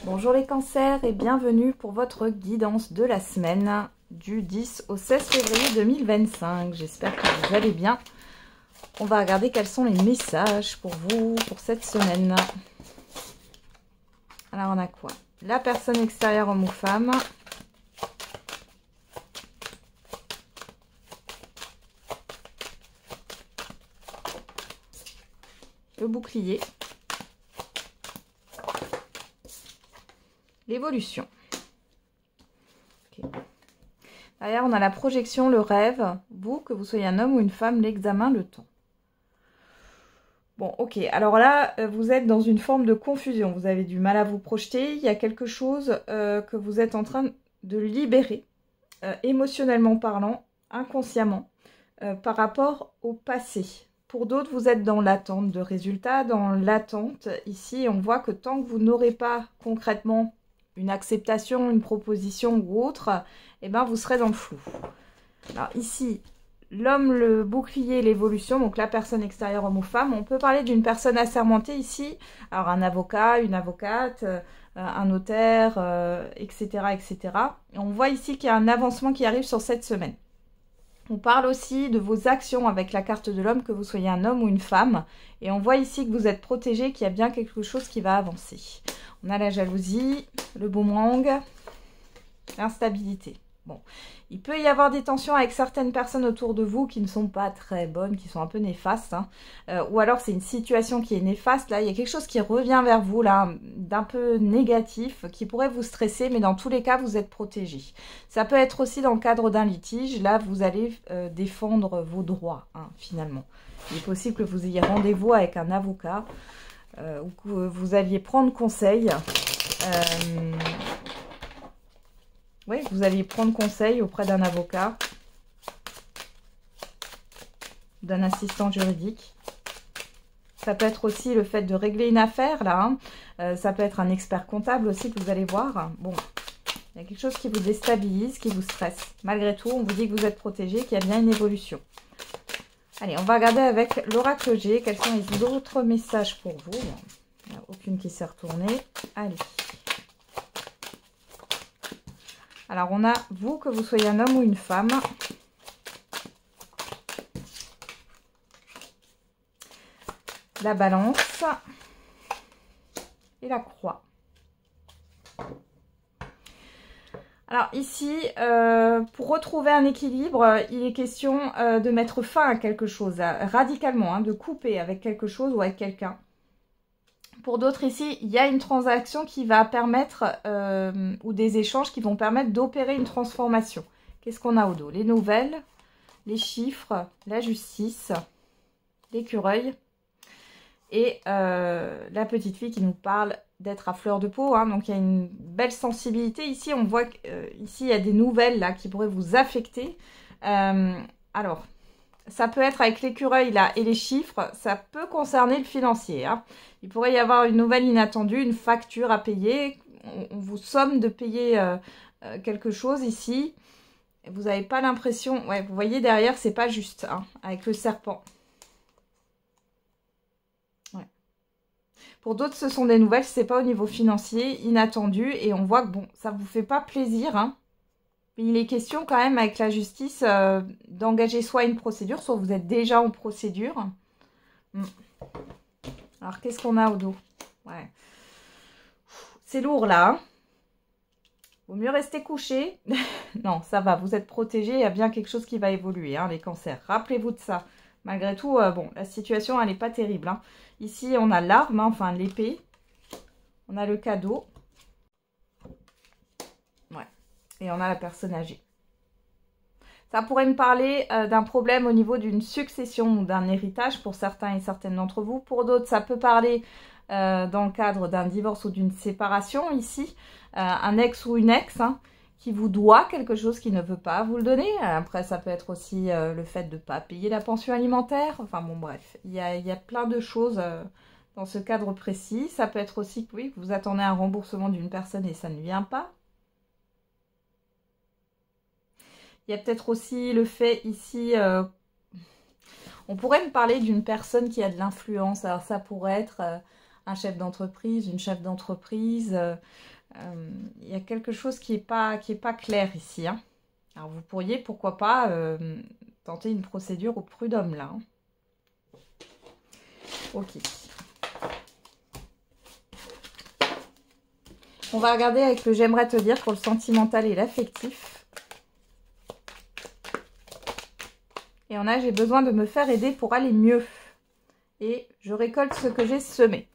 Bonjour les cancers et bienvenue pour votre guidance de la semaine du 10 au 16 février 2025. J'espère que vous allez bien. On va regarder quels sont les messages pour vous pour cette semaine. Alors on a quoi? La personne extérieure, homme ou femme. Le bouclier. L'évolution. Okay. Derrière, on a la projection, le rêve. Vous, que vous soyez un homme ou une femme, l'examen, le temps. Bon, ok. Alors là, vous êtes dans une forme de confusion. Vous avez du mal à vous projeter. Il y a quelque chose que vous êtes en train de libérer, émotionnellement parlant, inconsciemment, par rapport au passé. Pour d'autres, vous êtes dans l'attente de résultats, dans l'attente. Ici, on voit que tant que vous n'aurez pas concrètement une acceptation, une proposition ou autre, eh ben vous serez dans le flou. Alors ici, l'homme, le bouclier, l'évolution, donc la personne extérieure, homme ou femme, on peut parler d'une personne assermentée ici, alors un avocat, une avocate, un notaire, etc., etc. Et on voit ici qu'il y a un avancement qui arrive sur cette semaine. On parle aussi de vos actions avec la carte de l'homme, que vous soyez un homme ou une femme. Et on voit ici que vous êtes protégé, qu'il y a bien quelque chose qui va avancer. On a la jalousie, le boomerang, l'instabilité. Bon, il peut y avoir des tensions avec certaines personnes autour de vous qui ne sont pas très bonnes, qui sont un peu néfastes. Hein. Ou alors c'est une situation qui est néfaste. Là, il y a quelque chose qui revient vers vous, là, d'un peu négatif, qui pourrait vous stresser, mais dans tous les cas, vous êtes protégé. Ça peut être aussi dans le cadre d'un litige. Là, vous allez défendre vos droits, hein, finalement. Il est possible que vous ayez rendez-vous avec un avocat ou que vous alliez prendre conseil. Oui, vous alliez prendre conseil auprès d'un avocat, d'un assistant juridique. Ça peut être aussi le fait de régler une affaire, là. Hein. Ça peut être un expert comptable aussi que vous allez voir. Bon, il y a quelque chose qui vous déstabilise, qui vous stresse. Malgré tout, on vous dit que vous êtes protégé, qu'il y a bien une évolution. Allez, on va regarder avec l'oracle G. Quels sont les autres messages pour vous? Il n'y a aucune qui s'est retournée. Allez. Alors, on a, vous, que vous soyez un homme ou une femme. La balance. Et la croix. Alors, ici, pour retrouver un équilibre, il est question de mettre fin à quelque chose, radicalement, hein, de couper avec quelque chose ou avec quelqu'un. Pour d'autres ici, il y a une transaction qui va permettre, ou des échanges qui vont permettre d'opérer une transformation. Qu'est-ce qu'on a au dos? Les nouvelles, les chiffres, la justice, l'écureuil et la petite fille qui nous parle d'être à fleur de peau. Hein, donc il y a une belle sensibilité. Ici, on voit qu'ici, il y a des nouvelles là qui pourraient vous affecter. Alors... Ça peut être avec l'écureuil là et les chiffres, ça peut concerner le financier. Hein. Il pourrait y avoir une nouvelle inattendue, une facture à payer. On vous somme de payer quelque chose ici. Vous n'avez pas l'impression... Ouais, vous voyez derrière, c'est pas juste, hein, avec le serpent. Ouais. Pour d'autres, ce sont des nouvelles, c'est pas au niveau financier, inattendu. Et on voit que bon, ça vous fait pas plaisir, hein. Il est question quand même avec la justice d'engager soit une procédure, soit vous êtes déjà en procédure. Alors, qu'est-ce qu'on a au dos? Ouais. C'est lourd là. Hein. Vaut mieux rester couché. Non, ça va, vous êtes protégé. Il y a bien quelque chose qui va évoluer, hein, les cancers. Rappelez-vous de ça. Malgré tout, bon, la situation, elle n'est pas terrible. Hein. Ici, on a l'arme, hein, enfin l'épée. On a le cadeau. Ouais. Et on a la personne âgée. Ça pourrait me parler d'un problème au niveau d'une succession ou d'un héritage pour certains et certaines d'entre vous. Pour d'autres, ça peut parler dans le cadre d'un divorce ou d'une séparation ici. Un ex ou une ex hein, qui vous doit quelque chose qui ne veut pas vous le donner. Après, ça peut être aussi le fait de ne pas payer la pension alimentaire. Enfin bon, bref, il y a plein de choses dans ce cadre précis. Ça peut être aussi que oui, vous attendez un remboursement d'une personne et ça ne vient pas. Il y a peut-être aussi le fait ici, on pourrait me parler d'une personne qui a de l'influence. Alors ça pourrait être un chef d'entreprise, une chef d'entreprise. Il y a quelque chose qui est pas clair ici. Hein. Alors vous pourriez, pourquoi pas, tenter une procédure au prud'homme là. Hein. Ok. On va regarder avec le j'aimerais te dire pour le sentimental et l'affectif. Et on a j'ai besoin de me faire aider pour aller mieux. Et je récolte ce que j'ai semé.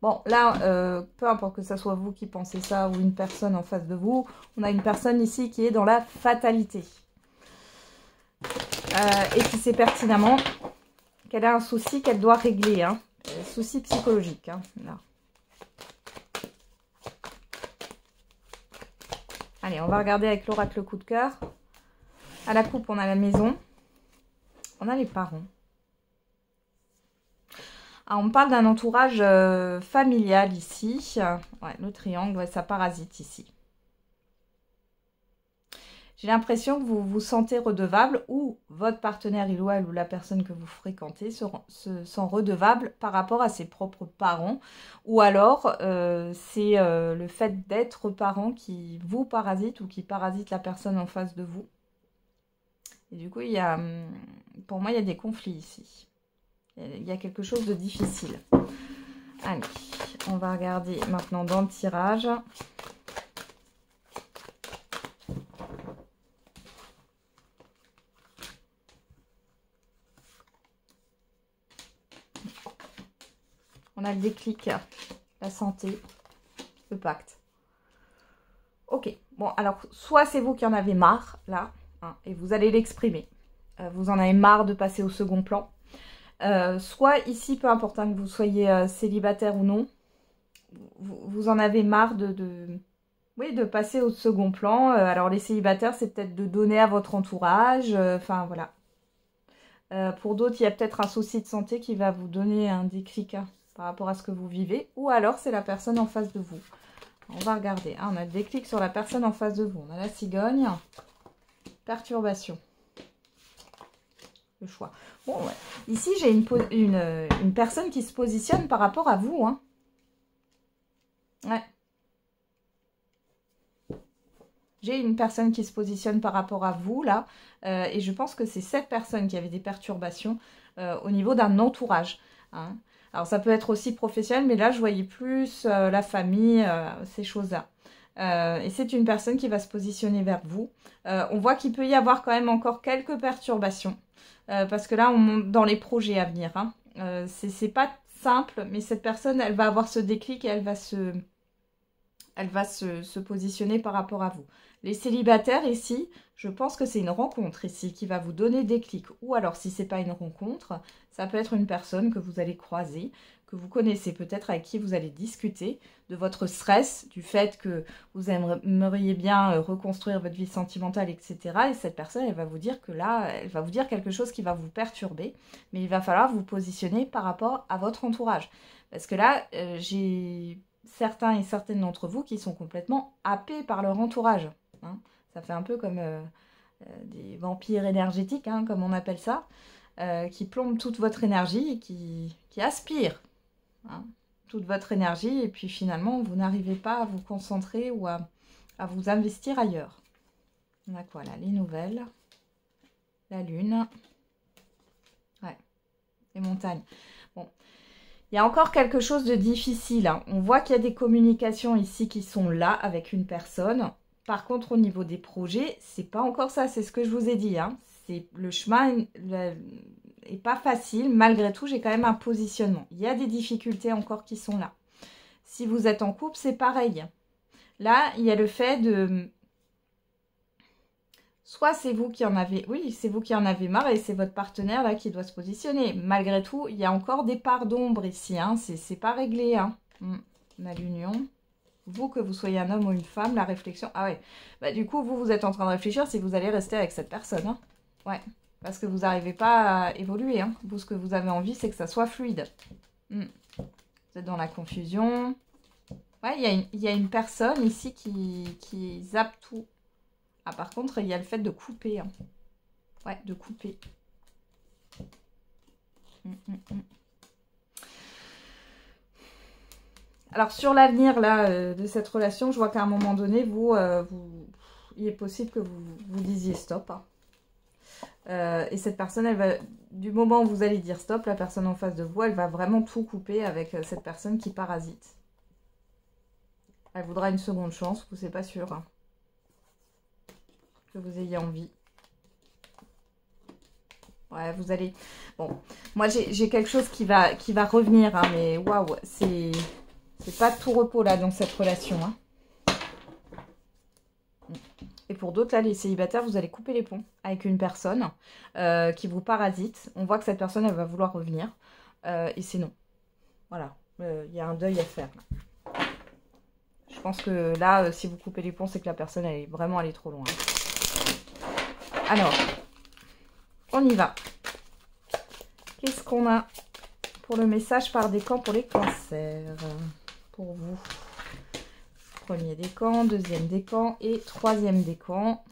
Bon, là, peu importe que ce soit vous qui pensez ça ou une personne en face de vous, on a une personne ici qui est dans la fatalité. Et qui sait pertinemment qu'elle a un souci qu'elle doit régler. Hein. Souci psychologique. Hein, là. Allez, on va regarder avec l'oracle coup de cœur. À la coupe, on a la maison. On a les parents. Ah, on parle d'un entourage familial ici. Ouais, le triangle, ouais, ça parasite ici. J'ai l'impression que vous vous sentez redevable ou votre partenaire, il ou elle, ou la personne que vous fréquentez se sent redevable par rapport à ses propres parents. Ou alors, c'est le fait d'être parent qui vous parasite ou qui parasite la personne en face de vous. Et du coup, pour moi, il y a des conflits ici. Il y a quelque chose de difficile. Allez, on va regarder maintenant dans le tirage. On a le déclic, la santé, le pacte. Ok, bon, alors, soit c'est vous qui en avez marre, là, hein, et vous allez l'exprimer. Vous en avez marre de passer au second plan. Soit ici, peu importe hein, que vous soyez célibataire ou non, vous en avez marre de passer au second plan. Alors les célibataires, c'est peut-être de donner à votre entourage. Enfin voilà. Pour d'autres, il y a peut-être un souci de santé qui va vous donner un déclic hein, par rapport à ce que vous vivez. Ou alors c'est la personne en face de vous. On va regarder. Ah, on a le déclic sur la personne en face de vous. On a la cigogne. Perturbation. Le choix. Bon, ouais. Ici, j'ai une personne qui se positionne par rapport à vous. Hein. Ouais. J'ai une personne qui se positionne par rapport à vous, là. Et je pense que c'est cette personne qui avait des perturbations au niveau d'un entourage. Hein. Alors, ça peut être aussi professionnel, mais là, je voyais plus la famille, ces choses-là. Et c'est une personne qui va se positionner vers vous. On voit qu'il peut y avoir quand même encore quelques perturbations. Parce que là, on monte dans les projets à venir. Hein. C'est pas simple, mais cette personne, elle va avoir ce déclic et elle va se positionner par rapport à vous. Les célibataires ici, je pense que c'est une rencontre ici qui va vous donner des clics. Ou alors, si ce n'est pas une rencontre, ça peut être une personne que vous allez croiser, que vous connaissez peut-être, avec qui vous allez discuter de votre stress, du fait que vous aimeriez bien reconstruire votre vie sentimentale, etc. Et cette personne, elle va vous dire que là, elle va vous dire quelque chose qui va vous perturber, mais il va falloir vous positionner par rapport à votre entourage. Parce que là, j'ai certains et certaines d'entre vous qui sont complètement happés par leur entourage. Hein. Ça fait un peu comme des vampires énergétiques, hein, comme on appelle ça, qui plombent toute votre énergie et qui aspirent hein, toute votre énergie. Et puis finalement, vous n'arrivez pas à vous concentrer ou à vous investir ailleurs. On a quoi là? Les nouvelles, la lune, ouais, les montagnes. Bon. Il y a encore quelque chose de difficile. Hein. On voit qu'il y a des communications ici qui sont là avec une personne. Par contre, au niveau des projets, c'est pas encore ça. C'est ce que je vous ai dit. Hein. Le chemin est pas facile. Malgré tout, j'ai quand même un positionnement. Il y a des difficultés encore qui sont là. Si vous êtes en couple, c'est pareil. Là, il y a le fait de... Soit c'est vous qui en avez... Oui, c'est vous qui en avez marre et c'est votre partenaire là qui doit se positionner. Malgré tout, il y a encore des parts d'ombre ici. Hein. C'est pas réglé. Hein. On a l'union. Vous, que vous soyez un homme ou une femme, la réflexion... Ah ouais. Bah, du coup, vous êtes en train de réfléchir si vous allez rester avec cette personne. Hein. Ouais. Parce que vous n'arrivez pas à évoluer. Hein. Vous, ce que vous avez envie, c'est que ça soit fluide. Vous êtes dans la confusion. Ouais, il y a une personne ici qui zappe tout. Ah, par contre, il y a le fait de couper. Hein. Ouais, de couper. Alors, sur l'avenir là de cette relation, je vois qu'à un moment donné, il est possible que vous disiez stop. Hein. Et cette personne, elle va, du moment où vous allez dire stop, la personne en face de vous, elle va vraiment tout couper avec cette personne qui parasite. Elle voudra une seconde chance, vous, c'est pas sûr. Hein, que vous ayez envie. Ouais, vous allez... Bon, moi j'ai quelque chose qui va revenir, hein, mais waouh, c'est pas tout repos là dans cette relation. Hein. Et pour d'autres, là, les célibataires, vous allez couper les ponts avec une personne qui vous parasite. On voit que cette personne, elle va vouloir revenir. Et c'est non. Voilà, il y a un deuil à faire. Je pense que là, si vous coupez les ponts, c'est que la personne, elle est vraiment allée trop loin. Alors, on y va. Qu'est-ce qu'on a pour le message par décan pour les cancers? Pour vous. Premier décan, deuxième décan et troisième décan.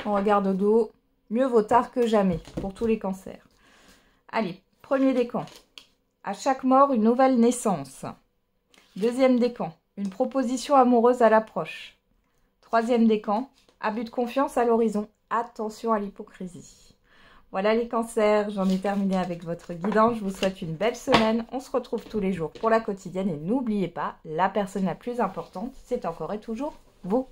On regarde au dos. Mieux vaut tard que jamais pour tous les cancers. Allez, premier décan. À chaque mort, une nouvelle naissance. Deuxième décan. Une proposition amoureuse à l'approche. Troisième décan. Abus de confiance à l'horizon. Attention à l'hypocrisie. Voilà les cancers, j'en ai terminé avec votre guidance. Je vous souhaite une belle semaine. On se retrouve tous les jours pour la quotidienne. Et n'oubliez pas, la personne la plus importante, c'est encore et toujours vous.